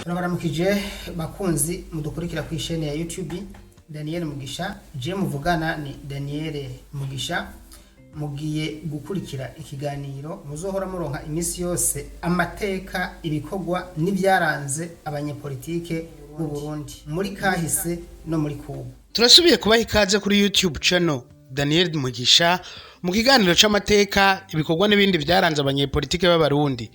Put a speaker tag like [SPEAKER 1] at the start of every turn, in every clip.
[SPEAKER 1] Turabaramukije bakunzi mudukurikira ku ishene ya YouTube Daniel Mugisha. Je muvugana ni Daniel Mugisha. Mugiye gukurikira ikiganiro muzohora muronka imisi yose amateka ibikorwa n'ibyaranze abanyepolitike mu Burundi muri kahise no muri kubu.
[SPEAKER 2] Turasubiye kubaha ikaze kuri YouTube channel Daniel Mugisha mu kiganiro c'amateka ibikorwa n'ibindi byaranze abanyepolitike b'abarundi.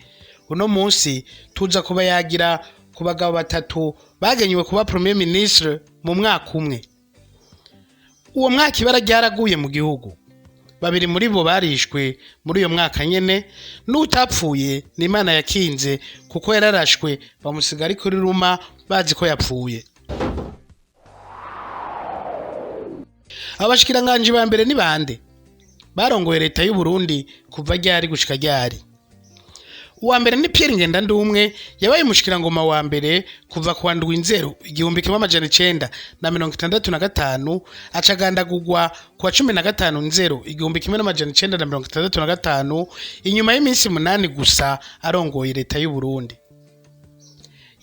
[SPEAKER 2] Uno munsi tuza kuba yagira ku bagabo batatu bagenywe kuba premier ministre mu mwaka umwe. Uwo mwaka ibara ryaraguye mu gihugu. Babiri muri bo barishwe muri uyo mwaka nyene, n'utapfuye ni Imana yakinze kuko yararashwe bamusigara kuri Ruma bazi ko yapfuye. Abashikiranganje ba mbere ni bande barongoye leta y'u Burundi kuva ryari gushika ryari. Uwa mbere ni Pierre Ngendandumwe yabaye umushikirangoma wa mbere kuva ku ndwi Nzero 1965 acagandagurwa ku 15 Nzero 1965 inyuma y'iminsi 8 gusa arongoye leta y'u Burundi.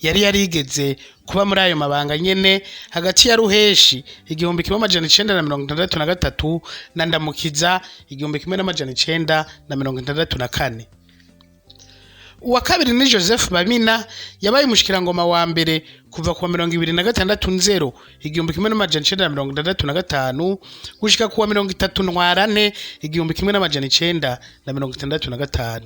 [SPEAKER 2] Yari yarigeze kuba muri ayo mabanga nyene hagati ya Ruheshi 1963 na Ndamukiza 1964. Uwa kabiri ni Joseph Bamina yabaye umushikirangoma wa mbere kuva ku 26 Nzero 1965 gushika ku 30 Ntwarante 1965.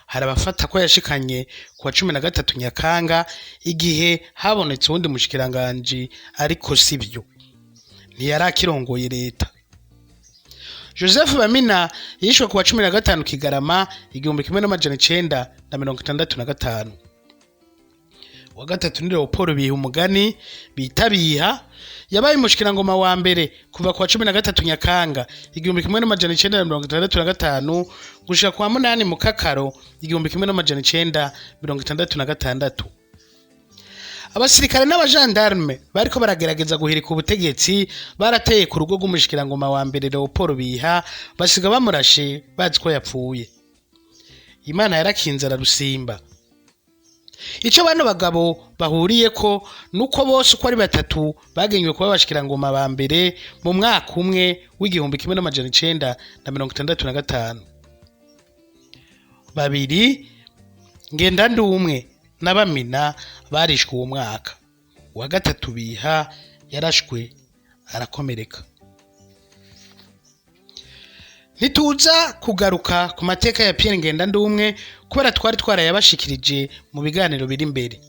[SPEAKER 2] Harabafata ko yashikanye ku 13 Nyakanga igihe habonetse uwundi mushikiranganje ariko sivyo ntiyarakirongoye leta. Joseph Bamina yishwe ku 15 Kigarama 1965. Wa gatatu ni Leopold Bihumugani bitabiha yabaye umushikirangoma wa mbere kuva ku 13 Nyakanga 1965 gushika ku 8 Mukakaro 1966. Abasirikare n'abajandarme bariko baragerageza guhirika ubutegetsi barateye ku rugo rw'umushikirangoma wa mbere Leopold Biha basiga bamurashe bazi ko yapfuye. Imana yarakinze ararusimba. Ico bano bagabo bahuriyeko nuko bose uko ari batatu bagenywe kuba abashikirangoma ba mbere mu mwaka umwe w'1965. Babiri Ngendandumwe na Bamina barishwe uwo mwaka. Wa gatatu Biha yarashwe arakomereka. Nituza kugaruka ku mateka ya Pierre Ngendandumwe kubera twari twarayabashikirije mu biganiro biri imbere,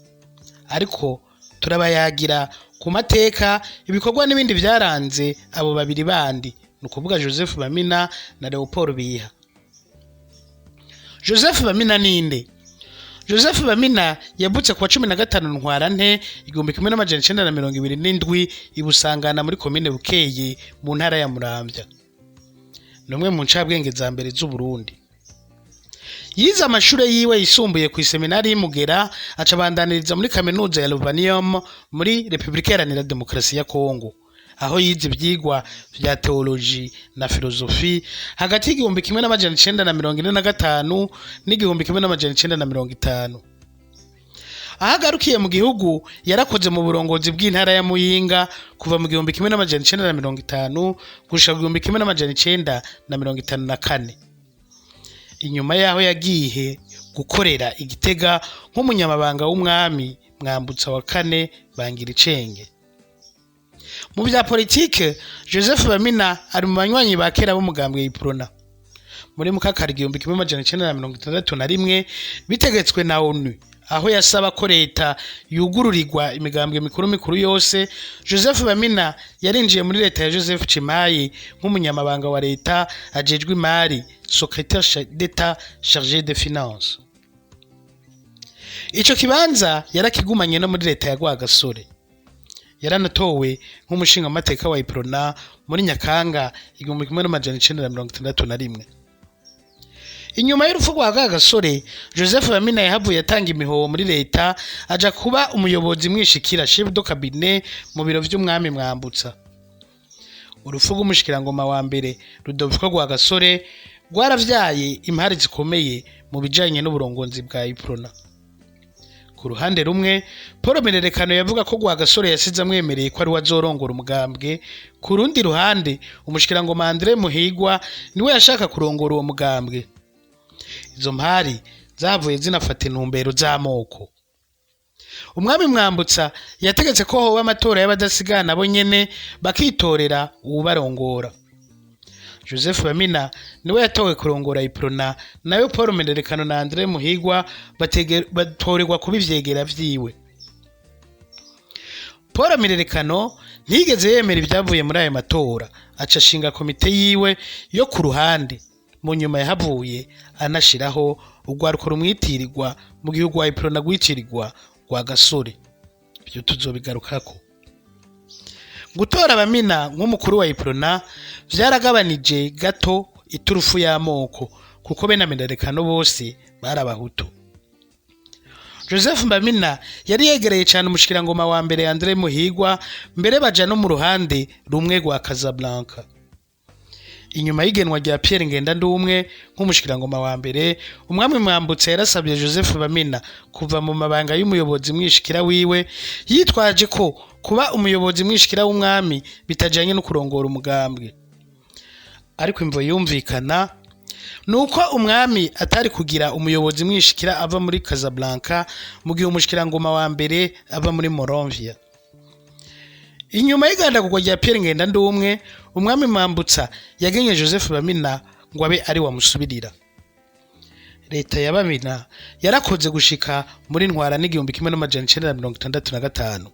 [SPEAKER 2] ariko turabayagira ku mateka ibikorwa n'ibindi byaranze abo babiri bandi, nukuvuga Joseph Bamina na Leopold Biha. Joseph Bamina ninde? Joseph Bamina yavutse ku 15 Ntwarante 1927 ibusangana muri komine Bukeye mu ntara ya Muramvya. Numwe mu ncabwenge za mbere z'u Burundi. Yize amashure yiwe yisumbuye ku seminari y'Imugera acabandaniriza muri kaminuza ya Lovanium muri Republika Iharanira Demokarasi ya Kongo, aho yize ivyigwa vya teoloji na filozofi hagati y'1945 n'1950. Ahagarukiye mu gihugu yarakoze mu burongozi bw'intara ya Muyinga kuva mu 1950 gushika 1954. Inyuma yaho yagiye gukorera Igitega nk'umunyamabanga w'umwami Mwambutsa wa kane Bangiricenge. Mu bya politike Joseph Bamina ari mu banywanyi ba kera b'umugambwe y'Iprona. Muri Mukakara 1961 bitegetswe na ONU aho yasaba ko leta yugururirwa imigambwe mikuru yose. Joseph Bamina yarinjiye muri leta ya Joseph Cimaye nk'umunyamabanga wa leta ajejwe imari, secrétaire d'État chargé des finances. Ico kibanza yarakigumanye no muri leta ya Rwagasore. Yaranatowe nk'umushinga amateka wa Iprona muri Nyakanga 1961. Inyuma y'urupfu rwa Rwagasore, Joseph Bamina yahavuye atanga imihoho muri leta aja kuba umuyobozi mwishikira chef de cabinet mu biro vy'umwami Mwambutsa. Urupfu rw'umushikirangoma wa mbere Rudoviko Rwagasore rwaravyaye impari zikomeye mu bijanye n'uburongozi bwa Iprona. ku ruhande rumwe Paul Mirerekano yavuga ko Rwagasore yasize amwemereye ko ari we azorongora umugambwe, ku rundi ruhande umushikirangoma Andre Muhigwa niwe yashaka kurongora uwo mugambwe. Izo mpari zavuye zinafata intumbero z'amoko. Umwami Mwambutsa yategetse ko hoba amatora y'abadasigana bo nyene bakitorera uwubarongora. Joseph Bamina niwe yatowe kurongora Iprona, nayo Paul Mirerekano na Andre Muhigwa batorerwa kuba ivyegera vyiwe. Paul Mirerekano ntigeze yemera ibyavuye muri ayo matora, aca ashinga komite yiwe yo ku ruhande. Mu nyuma yahavuye anashiraho urwaruko rumwitirirwa mu gihugu wa Iprona gwicirirwa Rwagasore. Ibyo tuzobigarukako. Gutora Bamina nk'umukuru wa Iprona vyaragabanije gato iturufu y'amoko, kuko bene Mirerekano bose barabahutu. Joseph Bamina yari yegereye cyane umushikirangoma wa mbere Andre Muhigwa, mbere baja no mu ruhande rumwe rwa Casablanca. Inyuma y'igenwa rya Pierre Ngendandumwe nk'umushikirangoma wa mbere, umwami Mwambutsa yarasabye Joseph Bamina kuva mu mabanga y'umuyobozi mwishikira wiwe, yitwaje ko kuba umuyobozi mwishikira w'umwami bitajanye no kurongora umugambwe. Ariko imvo yumvikana nuko umwami atari kugira umuyobozi mwishikira ava muri Casablanca mu gihe umushikirangoma wa mbere ava muri Moronvia. Inyuma y'igandagurwa rya Pierre Ngendandumwe, umwami Mwambutsa yagenye Joseph Bamina ngo abe ari wamusubirira. Leta ya Bamina yarakoze gushika muri ntwara n'igihumbi 1965.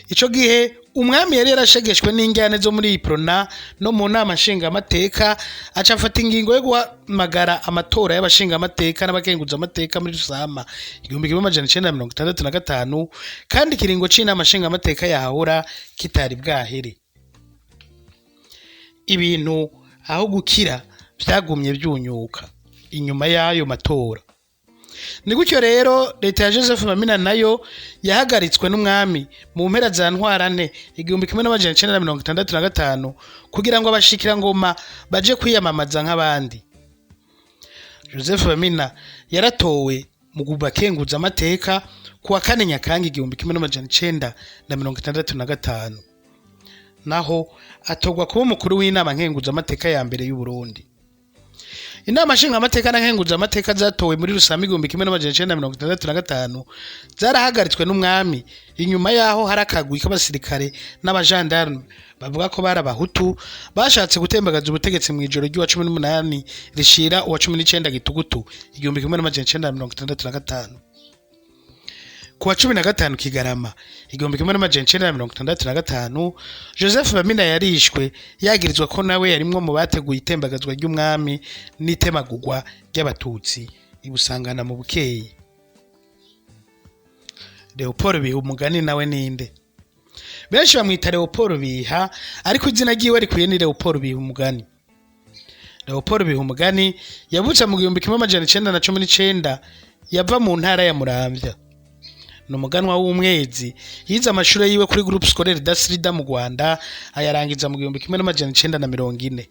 [SPEAKER 2] Ico gihe umwami yari yarashegeshwe n'injyane zo muri Iprona no mu nama nshinga amateka, aca afata ingingo yo guhamagara amatora y'abashinga amateka n'abakenguza amateka muri Rusama 1965, kandi ikiringo c'inama nshinga amateka yahahora kitari bwahere. Ibintu aho gukira vyagumye vyunyuka inyuma y'ayo matora. Ni gutyo rero leta ya Joseph Bamina nayo yahagaritswe n'umwami mu mpera za ntwarane 1965 kugira ngo abashikira ngoma baje kwiyamamaza nk'abandi. Joseph Bamina yaratowe mu gubakenguza amateka kuwa 4 Nyakanga 1965, naho atogwa kuba umukuru w'inama nkenguza amateka ya mbere y'u Burundi. Inama nshinga amateka na nkenguza amateka zatowe muri Rusama 1965 zarahagaritswe n'umwami, inyuma yaho harakagwi k'abasirikare n'abajandarme bavuga ko barabahutu bashatse gutembagaza ubutegetsi mu ijoro ry'uwa 18 rishira uwa 19 Gitugutu 1965. Kuwa 15 Kigarama 1965, Joseph Bamina yarishwe yagirizwa ko nawe yarimwo mu bateguye itembagazwa ry'umwami n'itemagurwa ry'abatutsi ibusangana mu Bukeyi. Leopold Biha umugani nawe ninde? Benshi bamwita Leopold Biha, ariko izina ryiwe rikwiye ni Leopold Biha umugani. Leopold Biha umugani yavutse mu 1919, yava mu ntara ya Muramvya. Numuganwa w'umwezi, yize amashuri yiwe kuri Groupe Scolaire d'Asrida mu Rwanda, ayarangiza mu 1940.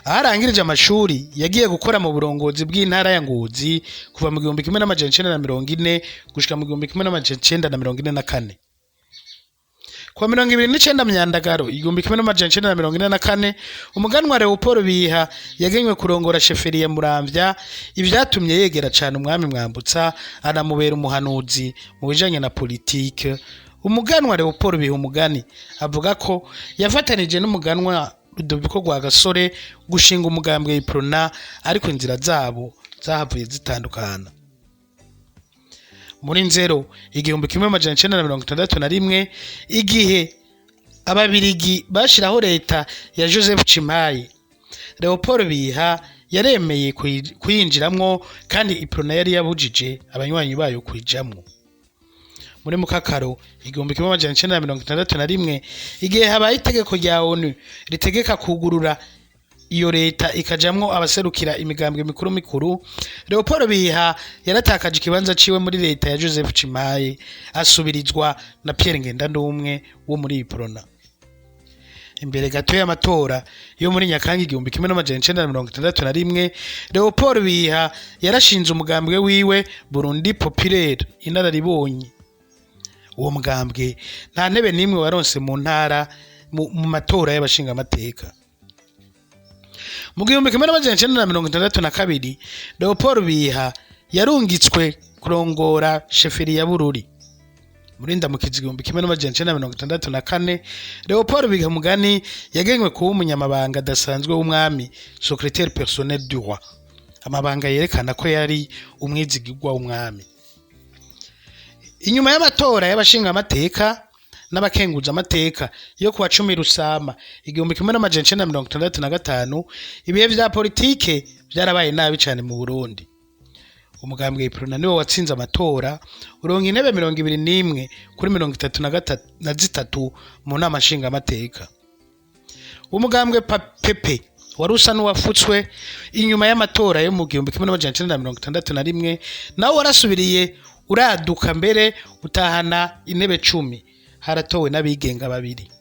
[SPEAKER 2] Aharangirije amashuri yagiye gukora mu burongozi bw'intara ya Ngozi kuva mu 1940 gushika mu 1944. Kwa 29 Myandagaro 1944, umuganwa Leopold Biha yagenywe kurongora sheferi ya Muramvya, ivyatumye yegera cyane umwami Mwambutsa, anamubera umuhanuzi mu bijanye na politike. Umuganwa Leopold Biha umugani avuga ko yafatanije n'umuganwa Rudoviko Rwagasore gushinga umugambwe Iprona, ariko inzira zabo zahavuye zitandukana. Muri Nzero 1961, igihe ababirigi bashiraho leta ya Joseph Cimaye, Leopold Biha yaremeye kuyinjiramwo, kandi Iprona yari yabujije abanywanyi bayo kwijamwo. Muri Mukakaro 1961, igihe habaye itegeko rya ONU ritegeka kugurura iyo leta ikajamwo abaserukira imigambwe mikuru, Leopold Biha yaratakaje ikibanza ciwe muri leta ya Joseph Cimaye, asubirizwa na Pierre Ngendandumwe wo muri Iprona. imbere gato y'amatora yo muri Nyakanga 1961 Leopold Biha yarashinze umugambwe wiwe Burundi Populaire inararibonye. Uwo mugambwe nta ntebe nimwe waronse mu ntara mu matora y'abashinga amateka. Mu 1962 Leopold Biha yarungitswe kurongora sheferi ya Bururi. Muri ndamukizi 1964 Leopold Biha Mugani yagenywe kuba umunyamabanga adasanzwe w'umwami secrétaire personnel du roi. Amabanga yerekana ko yari umwizigirwa w'umwami. Inyuma y'amatora y'abashinga amateka n'abakenguza amateka yo kuwa 10 Rusama 1965 ibihe vya politike byarabaye nabi cyane mu Burundi. Umugambwe Iprona niwo watsinze amatora uronka intebe 21 kuri 33 mu nama nshinga amateka. Umugambwe Pepe warusa n'uwafutswe inyuma y'amatora yo mu 1961 nawo warasubiriye uraduka mbere utahana intebe 10 haratowe n'abigenga babiri.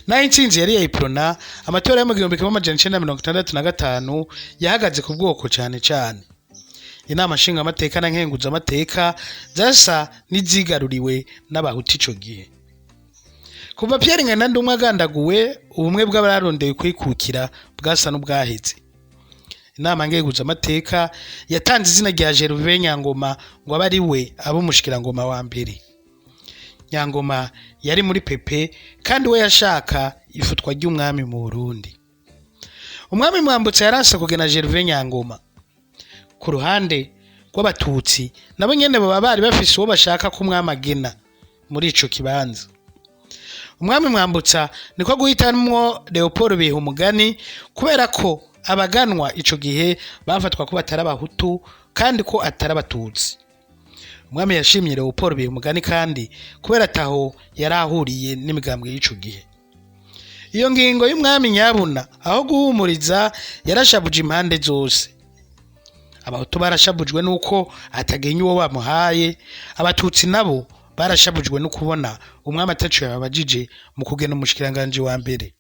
[SPEAKER 2] Na intsinzi yari ya Iprona amatora yo mu 1965 yahagaze ku bwoko cyane cyane. Inama nshinga amateka na nkenguza amateka zasa nizigaruriwe n'abahuti ico gihe. Kuva Pierre Ngenandumwe agandaguwe ubumwe bw'abararondeye kwikukira bwasa n'ubwaheze. Inama nkenguza amateka yatanze izina rya Gervais Nyangoma ngo abari we abo mushikirangoma wa mbere. Nyangoma yari muri Pepe kandi we yashaka ifutwa ry'umwami mu Burundi. Umwami Mwambutsa yaranse kugena Gervais Nyangoma. Ku ruhande rw'abatutsi nabo nyene baba bari bafise uwo bashaka ko umwami agena muri ico kibanza. Umwami Mwambutsa niko guhitamwo Leopold Biha Umugani kubera ko abaganwa ico gihe bafatwa ko batari abahutu kandi ko atari abatutsi. Umwami yashimye Leopold Biha Umugani kandi kubera ataho yarahuriye n'imigambwe y'ico gihe. Iyo ngingo y'umwami nyabuna aho guhumuriza yarashabuje impande zose. Abahutu barashabujwe nuko atagenye uwo bamuhaye, abatutsi nabo barashabujwe no kubona umwami atacu yabajije mu kugena umushikiranganje wa mbere.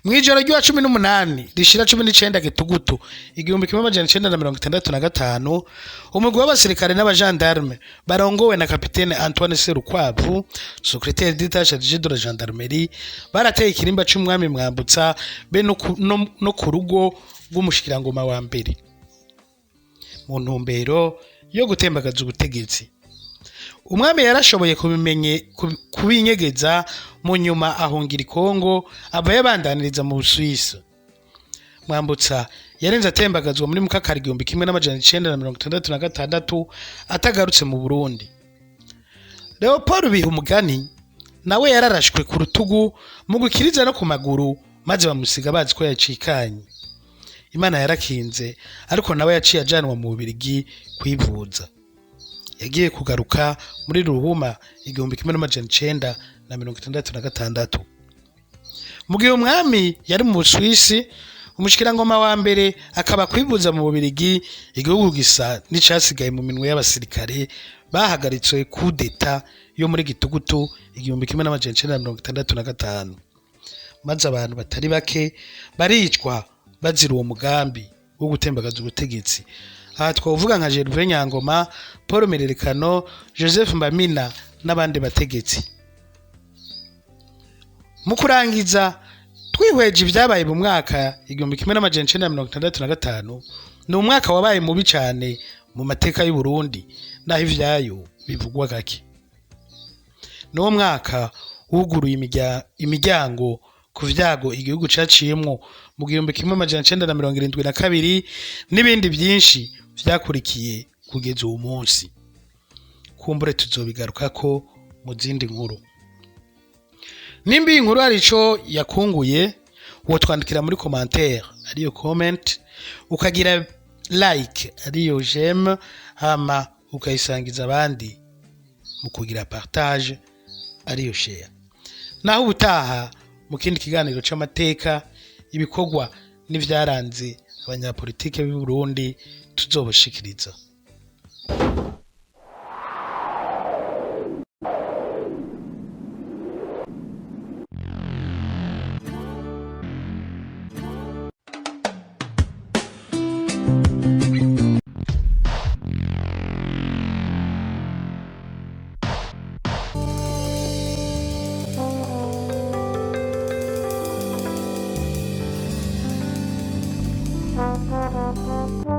[SPEAKER 2] Mwijoro rya 18 rishira 19 Gitugutu 1965 umugwi w'abasirikare n'abagendarme barongowe na kapitene Antoine Serukwavu secrétaire d'état chargé de la gendarmerie barateye ikirimba c'umwami Mwambutsa be no ku rugo rw'umushikirangoma wa mbere mu ntumbero yo gutembagaza ubutegetsi. Umwami yarashoboye kubinyegeza mu nyuma ahungira Kongo aba yabandaniriza mu Busuwisi. Mwambutsa yarenze atembagazwa muri Mukakari 1966 atagarutse mu Burundi. Leopold Biha Umugani nawe yararashwe ku rutugu mu gukiriza no ku maguru maze bamusiga bazi ko yacikanye. Imana yarakinze ariko nawe yaciye ajanwa mu Bubiligi kwivuza. Yagiye kugaruka muri Ruhuma 1966. Mu gihe umwami yari mu Busuwisi umushikirangoma wa mbere akaba kwivuza mu Bubiligi igihugu gisa n'icasigaye mu minwe y'abasirikare bahagaritswe coup d'etat yo muri Gitugutu 1965. Maze abantu batari bake baricwa bazira uwo mugambi wo gutembagaza ubutegetsi. Aha twavuga nka Gervais Nyangoma, Paul Mererekano, Joseph Mbamina n'abandi bategetsi. Mu kurangiza twihweje ibyabaye mu mwaka 1965 ni umwaka wabaye mubi cyane mu mateka y'u Burundi naho ivyayo bivugwa gake. No mwaka wuguruye imiryango ku vyago igihugu caciyemwo mu 1972 n'ibindi byinshi vyakurikiye kugeza uwo munsi. Kumbure tuzobigarukako mu zindi nkuru. Nimba inkuru ari ico yakunguye wo twandikira muri commentaire ariyo comment ukagira like ariyo j'aime hama ukayisangiza abandi mu kugira partage ariyo share. Naho ubutaha mu kindi kiganiro c'amateka ibikorwa n'ivyaranze abanyapolitike b'u Burundi tuzoboshikiriza.
[SPEAKER 3] Thank you.